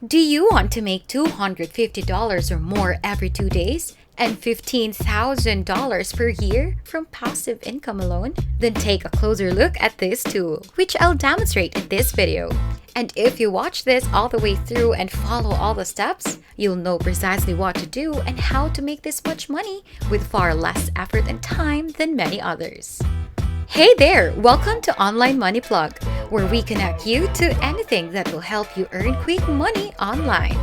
Do you want to make $250 or more every 2 days and $15,000 per year from passive income alone? Then take a closer look at this tool, which I'll demonstrate in this video. And if you watch this all the way through and follow all the steps, you'll know precisely what to do and how to make this much money with far less effort and time than many others. Hey there! Welcome to Online Money Plug, where we connect you to anything that will help you earn quick money online.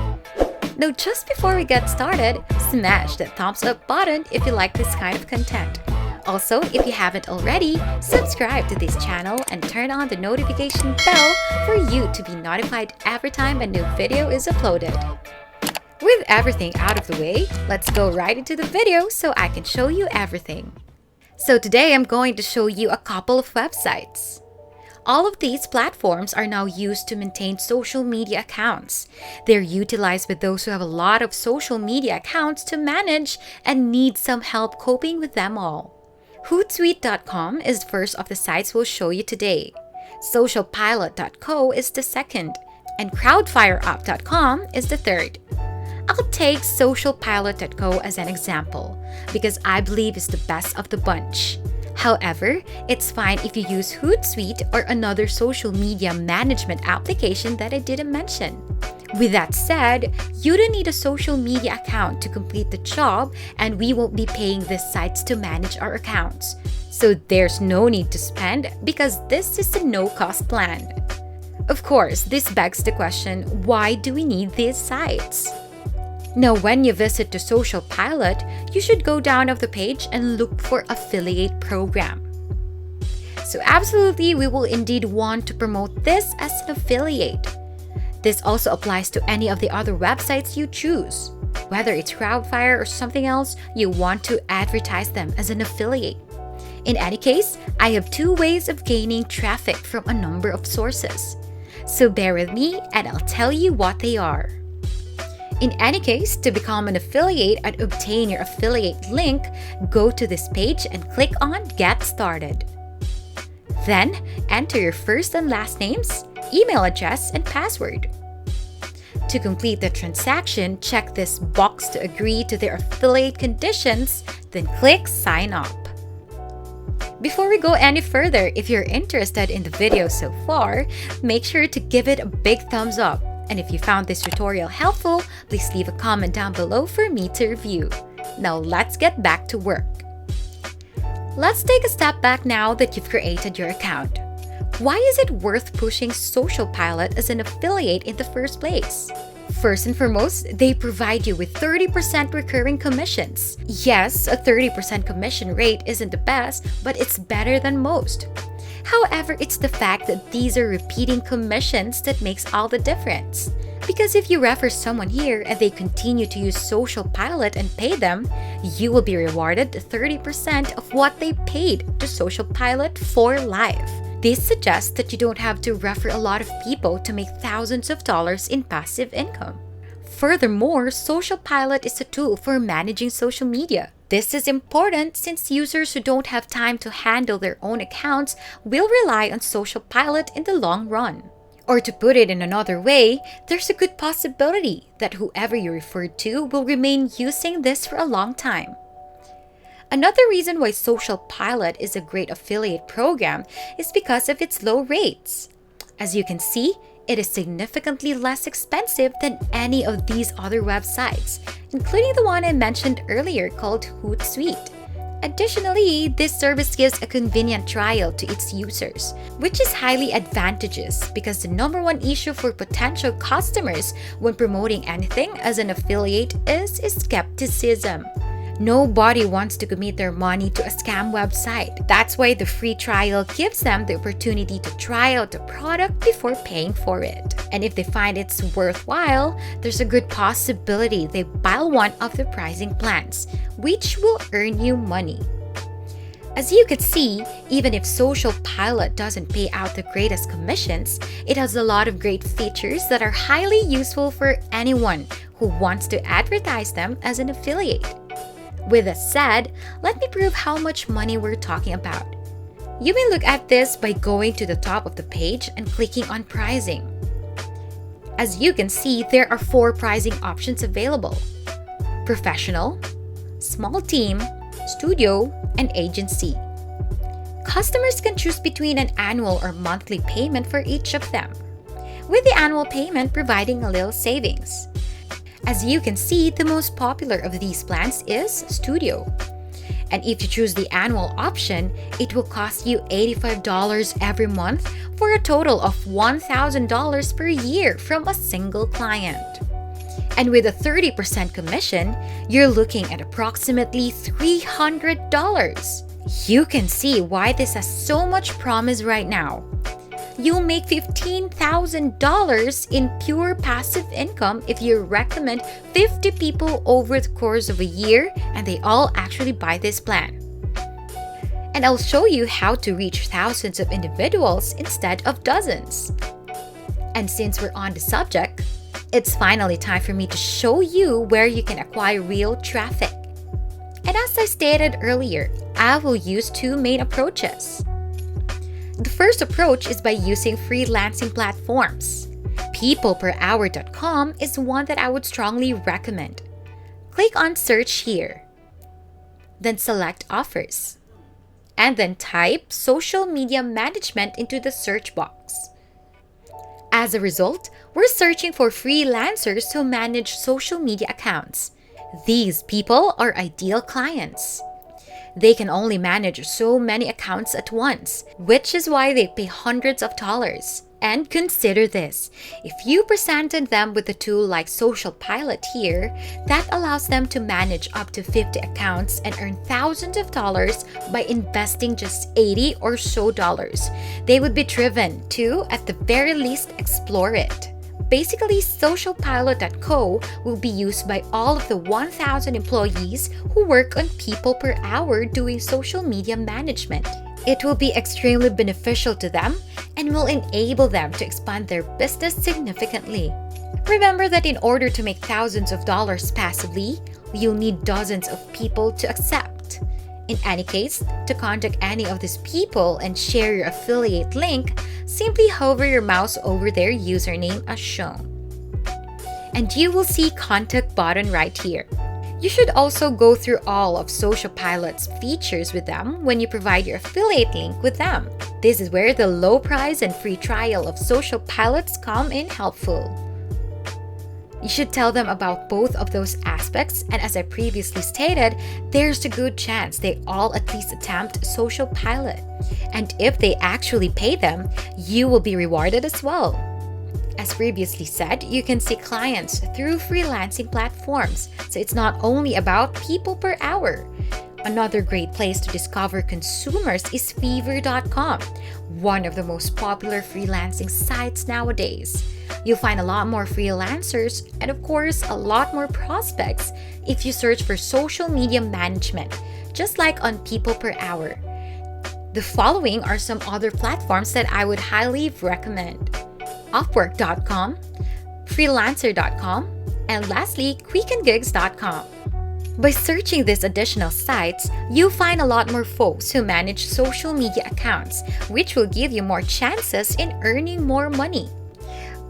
Now, just before we get started, smash that thumbs up button if you like this kind of content. Also, if you haven't already, subscribe to this channel and turn on the notification bell for you to be notified every time a new video is uploaded. With everything out of the way, let's go right into the video so I can show you everything. So today I'm going to show you a couple of websites. All of these platforms are now used to maintain social media accounts. They're utilized by those who have a lot of social media accounts to manage and need some help coping with them all. Hootsuite.com is the first of the sites we'll show you today. Socialpilot.co is the second, and Crowdfireapp.com is the third. I'll take Socialpilot.co as an example because I believe it's the best of the bunch. However, it's fine if you use Hootsuite or another social media management application that I didn't mention. With that said, you don't need a social media account to complete the job, and we won't be paying these sites to manage our accounts. So there's no need to spend because this is a no-cost plan. Of course, this begs the question, why do we need these sites? Now, when you visit the Social Pilot, you should go down of the page and look for affiliate program. So absolutely, we will indeed want to promote this as an affiliate. This also applies to any of the other websites you choose. Whether it's Crowdfire or something else, you want to advertise them as an affiliate. In any case, I have two ways of gaining traffic from a number of sources. So bear with me and I'll tell you what they are. In any case, to become an affiliate and obtain your affiliate link, go to this page and click on Get Started. Then, enter your first and last names, email address, and password. To complete the transaction, check this box to agree to their affiliate conditions, then click Sign Up. Before we go any further, if you're interested in the video so far, make sure to give it a big thumbs up. And if you found this tutorial helpful, please leave a comment down below for me to review. Now let's get back to work. Let's take a step back now that you've created your account. Why is it worth pushing Socialpilot as an affiliate in the first place? First and foremost, they provide you with 30% recurring commissions. Yes, a 30% commission rate isn't the best, but it's better than most. However, it's the fact that these are repeating commissions that makes all the difference. Because if you refer someone here and they continue to use Socialpilot and pay them, you will be rewarded 30% of what they paid to Socialpilot for life. This suggests that you don't have to refer a lot of people to make thousands of dollars in passive income. Furthermore, Socialpilot is a tool for managing social media. This is important since users who don't have time to handle their own accounts will rely on Socialpilot in the long run. Or to put it in another way, there's a good possibility that whoever you referred to will remain using this for a long time. Another reason why Socialpilot is a great affiliate program is because of its low rates. As you can see, it is significantly less expensive than any of these other websites, including the one I mentioned earlier called Hootsuite. Additionally, this service gives a convenient trial to its users, which is highly advantageous because the number one issue for potential customers when promoting anything as an affiliate is skepticism. Nobody wants to commit their money to a scam website. That's why the free trial gives them the opportunity to try out the product before paying for it. And if they find it's worthwhile, there's a good possibility they buy one of the pricing plans, which will earn you money. As you can see, even if Socialpilot doesn't pay out the greatest commissions, it has a lot of great features that are highly useful for anyone who wants to advertise them as an affiliate. With that said, let me prove how much money we're talking about. You may look at this by going to the top of the page and clicking on pricing. As you can see, there are 4 pricing options available: professional, small team, studio, and agency. Customers can choose between an annual or monthly payment for each of them, with the annual payment providing a little savings. As you can see, the most popular of these plans is Studio. And if you choose the annual option, it will cost you $85 every month for a total of $1,000 per year from a single client. And with a 30% commission, you're looking at approximately $300. You can see why this has so much promise right now. You'll make $15,000 in pure passive income if you recommend 50 people over the course of a year and they all actually buy this plan. And I'll show you how to reach thousands of individuals instead of dozens. And since we're on the subject, it's finally time for me to show you where you can acquire real traffic. And as I stated earlier, I will use 2 main approaches. The first approach is by using freelancing platforms. PeoplePerHour.com is one that I would strongly recommend. Click on Search here. Then select Offers. And then type Social Media Management into the search box. As a result, we're searching for freelancers who manage social media accounts. These people are ideal clients. They can only manage so many accounts at once, which is why they pay hundreds of dollars. And consider this, if you presented them with a tool like Social Pilot here, that allows them to manage up to 50 accounts and earn thousands of dollars by investing just $80 or so. They would be driven to, at the very least, explore it. Basically, socialpilot.co will be used by all of the 1,000 employees who work on People Per Hour doing social media management. It will be extremely beneficial to them and will enable them to expand their business significantly. Remember that in order to make thousands of dollars passively, you'll need dozens of people to accept. In any case, to contact any of these people and share your affiliate link, simply hover your mouse over their username as shown. And you will see contact button right here. You should also go through all of Social Pilot's features with them when you provide your affiliate link with them. This is where the low price and free trial of Social Pilots come in helpful. You should tell them about both of those aspects, and as I previously stated, there's a good chance they all at least attempt Social Pilot. And if they actually pay them, you will be rewarded as well. As previously said, you can see clients through freelancing platforms, so it's not only about People Per Hour. Another great place to discover consumers is Fiverr.com, one of the most popular freelancing sites nowadays. You'll find a lot more freelancers and, of course, a lot more prospects if you search for social media management, just like on People Per Hour. The following are some other platforms that I would highly recommend: Upwork.com, Freelancer.com, and lastly, QuickandGigs.com. By searching these additional sites, you'll find a lot more folks who manage social media accounts, which will give you more chances in earning more money.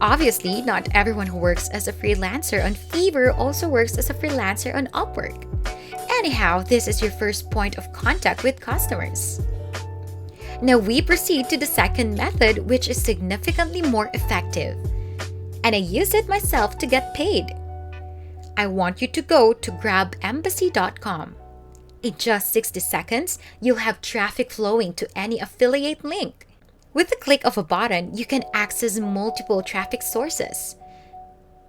Obviously, not everyone who works as a freelancer on Fiverr also works as a freelancer on Upwork. Anyhow, this is your first point of contact with customers. Now we proceed to the second method, which is significantly more effective. And I use it myself to get paid. I want you to go to grabembassy.com. In just 60 seconds, you'll have traffic flowing to any affiliate link. With the click of a button, you can access multiple traffic sources.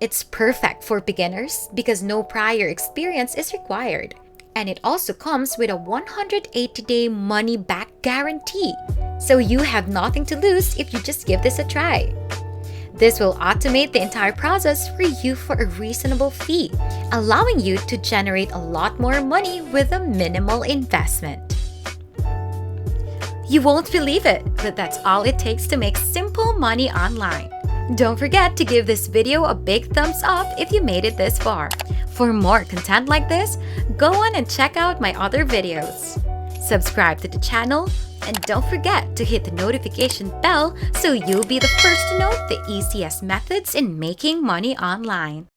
It's perfect for beginners because no prior experience is required. And it also comes with a 180-day money-back guarantee. So you have nothing to lose if you just give this a try. This will automate the entire process for you for a reasonable fee, allowing you to generate a lot more money with a minimal investment. You won't believe it, but that's all it takes to make simple money online. Don't forget to give this video a big thumbs up if you made it this far. For more content like this, go on and check out my other videos. Subscribe to the channel, and don't forget to hit the notification bell so you'll be the first to know the easiest methods in making money online.